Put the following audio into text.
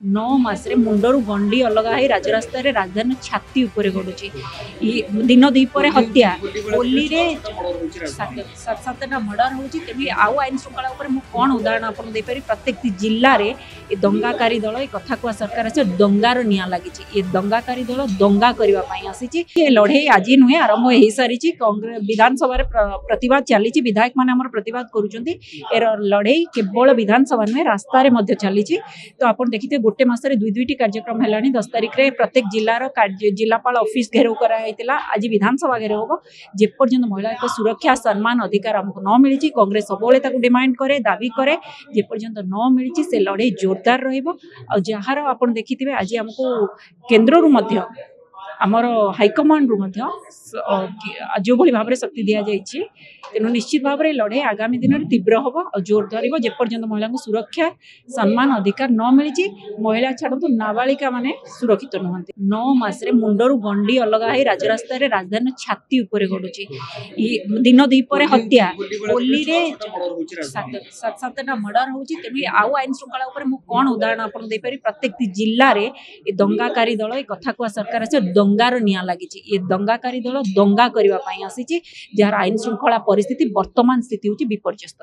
9 मासरे मुंडरू गंडी अलग है राजरास्ता रे राजधानी छाती ऊपर गड़ुची दिन दीपर हत्या होली रे सात सातटा मर्डर होची तेबी आउ आईन श्रृंखला ऊपर मु कोन उदाहरण आपन दे पारी प्रत्येक जिल्ला रे ए दंगाकारी दल ए कथा को सरकार से दंगार निया लागिची ए दंगाकारी दल दंगा करबा पई आसीची ए लड़े आज नुहे आरंभ हो सारी कांग्रेस विधानसभा प्रतिवाद चली विधायक मैंने आम प्रतिवाद करुँच एर लड़े केवल विधानसभा नुहे रास्ता रे चली तो आप देखिए गोटे मसरे दुईटी कार्यक्रम है 10 तारिख रे प्रत्येक जिलार जिलापाल ऑफिस घेराव कराइला आज विधानसभा घेराव हम जेपर्यंत महिला सुरक्षा सम्मान अधिकार आमको न मिली कांग्रेस सब डिमांड करे दाबी करे जेपर्यंत न मिली से लड़े जोरदार जार आप देखिए आज आमको केन्द्र आमर हाइकमांड रु जो भाई भाव में शक्ति दि जाइए तेणु निश्चित भाव में लड़े आगामी दिन में तीव्र हम और जोर धर जेपर्यंत महिला को सुरक्षा सम्मान अधिकार न मिली महिला छाड़ू नाबालिका माने सुरक्षित नुहति 9 मासरे मुंडरू गंडी अलग है राजरास्ता रे राजधानी छाती ऊपर गड़ुची दिन दीपर हत्या होली रे सात सातटा मर्डर होची तेणु आउ आईन श्रृंखला ऊपर मु कोन उदाहरण आपन दे पारी प्रत्येक जिल्ला रे ए दंगाकारी दल ए कथा को सरकार से दंगार निया लागिची ए दंगाकारी दल दंगा करबा पई आसीची जार आईन श्रृंखला परिस्थिति वर्तमान स्थिति होची विपर्यस्त।